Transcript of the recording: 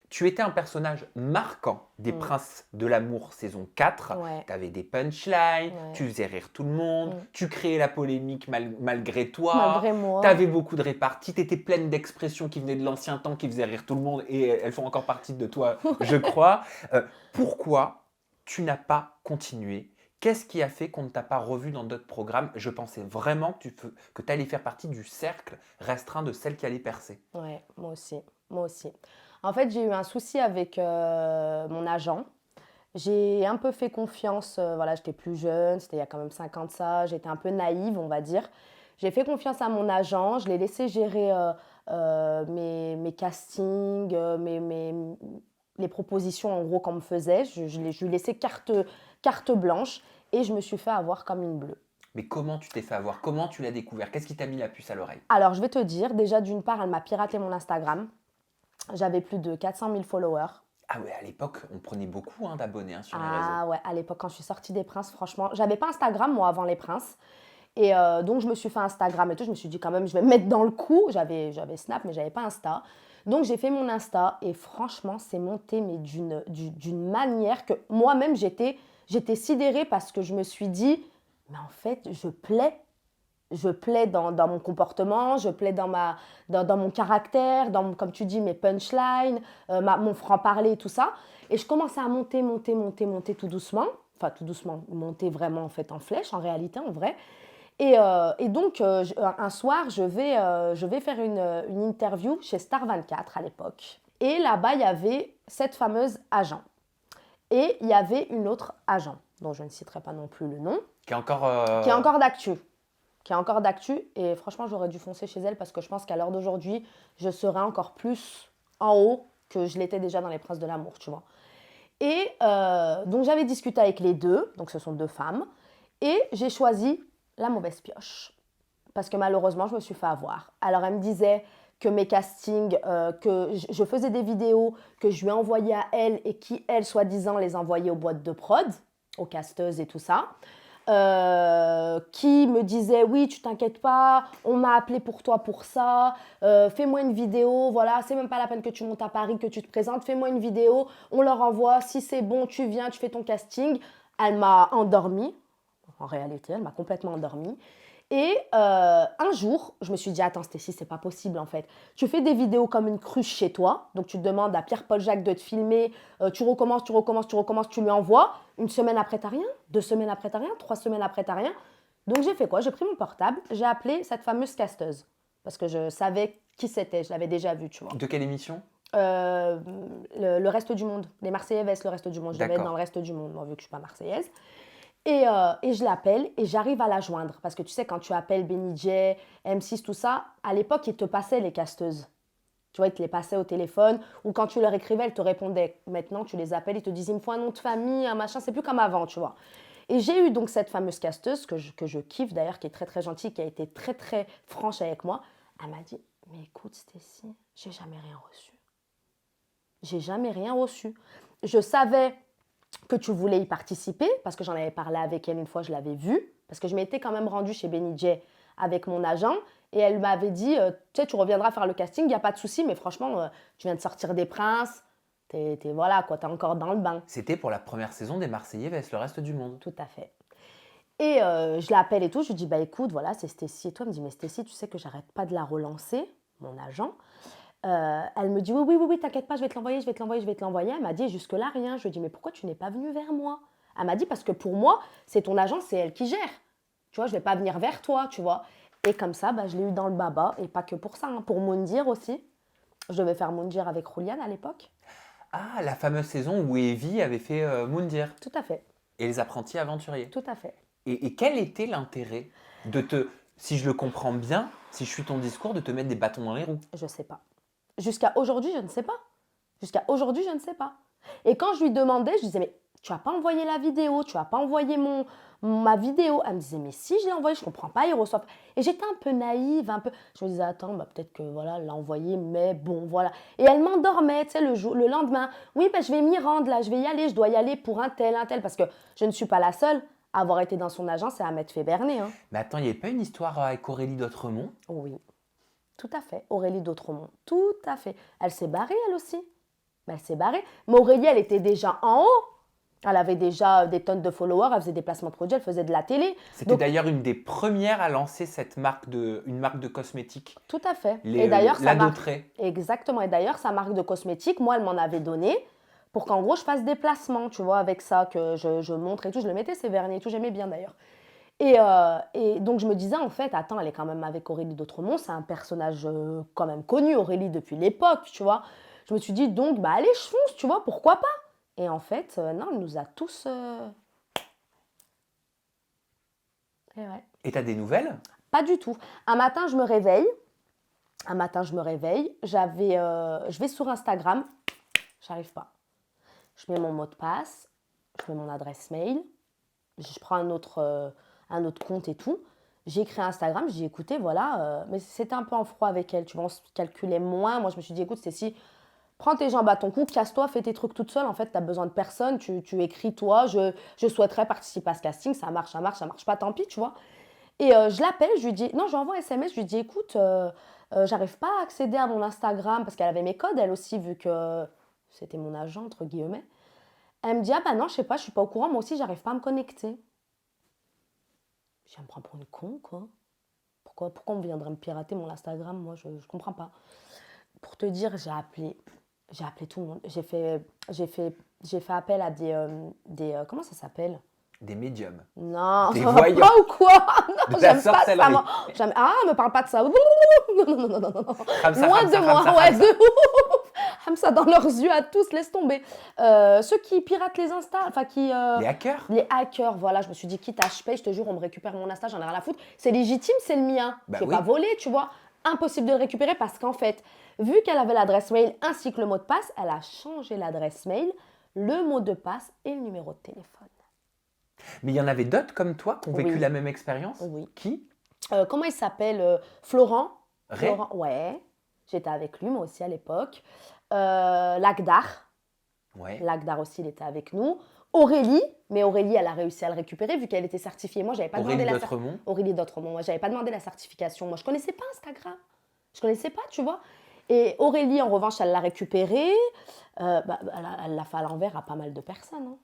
Tu étais un personnage marquant des Princes de l'amour saison 4. Ouais. Tu avais des punchlines, Ouais. tu faisais rire tout le monde, tu créais la polémique malgré toi. Malgré moi. Tu avais beaucoup de réparties, tu étais pleine d'expressions qui venaient de l'ancien temps, qui faisaient rire tout le monde et elles font encore partie de toi, je crois. Pourquoi tu n'as pas continué? Qu'est-ce qui a fait qu'on ne t'a pas revu dans d'autres programmes? Je pensais vraiment que tu allais faire partie du cercle restreint de celles qui allaient percer. Ouais, moi aussi. Moi aussi. En fait, j'ai eu un souci avec mon agent. J'ai un peu fait confiance, voilà, j'étais plus jeune, c'était il y a quand même 5 ans de ça, j'étais un peu naïve, on va dire. J'ai fait confiance à mon agent, je l'ai laissé gérer mes castings, les propositions en gros qu'on me faisait. Je lui laissais carte blanche et je me suis fait avoir comme une bleue. Mais comment tu t'es fait avoir? Comment tu l'as découvert? Qu'est-ce qui t'a mis la puce à l'oreille? Alors, je vais te dire, déjà d'une part, elle m'a piraté mon Instagram. J'avais plus de 400 000 followers. Ah ouais, à l'époque, on prenait beaucoup d'abonnés sur les réseaux. Ah ouais, à l'époque, quand je suis sortie des Princes, franchement, j'avais pas Instagram moi avant les Princes. Et donc, je me suis fait Instagram et tout. Je me suis dit quand même, je vais me mettre dans le coup. J'avais Snap, mais j'avais pas Insta. Donc, j'ai fait mon Insta et franchement, c'est monté, mais d'une manière que moi-même, j'étais sidérée parce que je me suis dit, mais en fait, je plais. Je plais dans mon comportement, je plais dans mon caractère, comme tu dis, mes punchlines, mon franc-parler, tout ça. Et je commençais à monter tout doucement. Enfin, tout doucement, monter vraiment en fait en flèche, en réalité, en vrai. Et donc, un soir, je vais faire une interview chez Star 24 à l'époque. Et là-bas, il y avait cette fameuse agent. Et il y avait une autre agent, dont je ne citerai pas non plus le nom, Qui est encore. qui est encore d'actu. Et franchement, j'aurais dû foncer chez elle parce que je pense qu'à l'heure d'aujourd'hui, je serais encore plus en haut que je l'étais déjà dans les Princes de l'amour, tu vois. Et donc, j'avais discuté avec les deux, donc ce sont deux femmes, et j'ai choisi la mauvaise pioche parce que malheureusement, je me suis fait avoir. Alors, elle me disait que mes castings, que je faisais des vidéos que je lui envoyais à elle et qui, elle, soi-disant, les envoyait aux boîtes de prod, aux casteuses et tout ça. Qui me disait oui, tu t'inquiètes pas, on m'a appelé pour toi pour ça, fais-moi une vidéo, voilà, c'est même pas la peine que tu montes à Paris, que tu te présentes, fais-moi une vidéo, on leur envoie, si c'est bon, tu viens, tu fais ton casting. Elle m'a endormie, en réalité, elle m'a complètement endormie. Et un jour, je me suis dit, attends Stécie, c'est pas possible en fait. Tu fais des vidéos comme une cruche chez toi, donc tu demandes à Pierre-Paul Jacques de te filmer, tu recommences, tu lui envoies. Une semaine après, t'as rien. 2 semaines après, t'as rien. 3 semaines après, t'as rien. Donc j'ai fait quoi? J'ai pris mon portable, j'ai appelé cette fameuse casteuse, parce que je savais qui c'était, je l'avais déjà vue, tu vois. De quelle émission? Euh, le reste du monde, les Marseillais vs le reste du monde. Je devais être D'accord. dans le reste du monde, moi, vu que je suis pas marseillaise. Et je l'appelle et j'arrive à la joindre. Parce que tu sais, quand tu appelles Benny J, M6, tout ça, à l'époque, ils te passaient les casteuses. Tu vois, ils te les passaient au téléphone. Ou quand tu leur écrivais, elles te répondaient. Maintenant, tu les appelles, ils te disent, il me faut un nom de famille, un machin. C'est plus comme avant, tu vois. Et j'ai eu donc cette fameuse casteuse, que je kiffe d'ailleurs, qui est très très gentille, qui a été très très franche avec moi. Elle m'a dit, mais écoute Stécie, j'ai jamais rien reçu. J'ai jamais rien reçu. Je savais que tu voulais y participer, parce que j'en avais parlé avec elle une fois, je l'avais vue, parce que je m'étais quand même rendue chez Benny J avec mon agent, et elle m'avait dit, tu sais, tu reviendras faire le casting, il n'y a pas de souci, mais franchement, tu viens de sortir des Princes, voilà, quoi, t'es encore dans le bain. C'était pour la première saison des Marseillais vs le reste du monde. Tout à fait. Et je l'appelle et tout, je lui dis, bah écoute, voilà, c'est Stécie et toi. Elle me dit, mais Stécie, tu sais que j'arrête pas de la relancer, mon agent. Elle me dit oui, t'inquiète pas, je vais te l'envoyer. Elle m'a dit jusque-là rien. Je lui ai dit mais pourquoi tu n'es pas venue vers moi? Elle m'a dit parce que pour moi, c'est ton agent, c'est elle qui gère. Tu vois, je vais pas venir vers toi, tu vois. Et comme ça, bah, je l'ai eu dans le baba. Et pas que pour ça, hein, pour Moundir aussi. Je devais faire Moundir avec Rouliane à l'époque. Ah, la fameuse saison où Evie avait fait Moundir Tout à fait, et les apprentis aventuriers. tout à fait. Et quel était l'intérêt de te, si je le comprends bien, si je suis ton discours, de te mettre des bâtons dans les roues? Je sais pas. Jusqu'à aujourd'hui, je ne sais pas. Jusqu'à aujourd'hui, je ne sais pas. Et quand je lui demandais, je disais, mais tu n'as pas envoyé la vidéo, tu n'as pas envoyé ma vidéo. Elle me disait, mais si je l'ai envoyé, je ne comprends pas, ils reçoivent. Et j'étais un peu naïve, un peu. Je me disais, attends, bah, peut-être que voilà, elle l'a envoyé, mais bon, voilà. Et elle m'endormait, tu sais, le lendemain. Oui, bah, je vais m'y rendre, là, je vais y aller, je dois y aller pour un tel, parce que je ne suis pas la seule à avoir été dans son agence et à m'être fait berner. Hein. Mais attends, il n'y avait pas une histoire avec Aurélie d'Autremont? Oui, tout à fait. Aurélie d'Autremont, tout à fait. Elle s'est barrée, elle aussi. Mais elle s'est barrée. Mais Aurélie, elle était déjà en haut. Elle avait déjà des tonnes de followers, elle faisait des placements de produits, elle faisait de la télé. C'était Donc, d'ailleurs une des premières à lancer une marque de cosmétiques, tout à fait. Et d'ailleurs, la sa marque, Dautrey. exactement. Et d'ailleurs, sa marque de cosmétiques, moi, elle m'en avait donné pour qu'en gros, je fasse des placements, tu vois, avec ça, que je montre et tout. Je le mettais, ces vernis et tout, j'aimais bien d'ailleurs. Et donc, je me disais, en fait, attends, elle est quand même avec Aurélie d'Autremont, c'est un personnage quand même connu, Aurélie, depuis l'époque, tu vois. Je me suis dit, donc, bah, allez, je fonce, tu vois, pourquoi pas? Et en fait, non, elle nous a tous. Et ouais. Et t'as des nouvelles? Pas du tout. Un matin, je me réveille. Je vais sur Instagram. J'arrive pas. Je mets mon mot de passe. Je mets mon adresse mail. Je prends un autre compte et tout. J'ai écrit à Instagram. J'ai dit, écoutez, voilà. Mais c'était un peu en froid avec elle. Tu vois, on se calculait moins. Moi, je me suis dit, écoute, Cécile, prends tes jambes à ton cou, casse-toi, fais tes trucs toute seule. En fait, tu n'as besoin de personne. Tu écris, toi, je souhaiterais participer à ce casting. Ça marche, ça marche pas, tant pis, tu vois. Et je l'appelle, je lui dis, non, j'envoie un SMS, je lui dis, écoute, j'arrive pas à accéder à mon Instagram parce qu'elle avait mes codes, elle aussi, vu que c'était mon agent, entre guillemets. Elle me dit, ah bah non, je sais pas, je suis pas au courant, moi aussi, j'arrive pas à me connecter. Je me prends pour une con, quoi. Pourquoi on viendrait me pirater mon Instagram? Moi, je comprends pas. Pour te dire, j'ai appelé tout le monde. J'ai fait appel à comment ça s'appelle? Des médiums. Non, Des ça va voyants. pas ou quoi? De Non, la j'aime pas ça. sorcellerie. Moi. Ah, me parle pas de ça. Non, non, non, non, non. Ramsa, Loin Ramsa, de moi, Ramsa, ouais, Ramsa. de ouf. Ça dans leurs yeux à tous, laisse tomber. Ceux qui piratent les Insta, enfin Les hackers? les hackers, voilà, je me suis dit, quitte à je paye, je te jure, on me récupère mon Insta, j'en ai rien à foutre. C'est légitime, c'est le mien. Bah Je vais oui. pas voler, tu vois. Impossible de le récupérer parce qu'en fait, vu qu'elle avait l'adresse mail ainsi que le mot de passe, elle a changé l'adresse mail, le mot de passe et le numéro de téléphone. Mais il y en avait d'autres comme toi qui ont vécu Oui. la même expérience? Oui. Qui? Comment il s'appelle Florent. Ray? Florent, ouais. J'étais avec lui, moi aussi, à l'époque. Lagdar. Ouais. Lagdar aussi, il était avec nous. Aurélie, mais Aurélie, elle a réussi à le récupérer vu qu'elle était certifiée. Moi, j'avais pas Aurélie demandé d'Autremont? Aurélie d'Autremont. Moi, j'avais pas demandé la certification. Moi, je connaissais pas Instagram. Je connaissais pas, tu vois. Et Aurélie, en revanche, elle l'a récupéré. Elle l'a fait à l'envers à pas mal de personnes. Hein.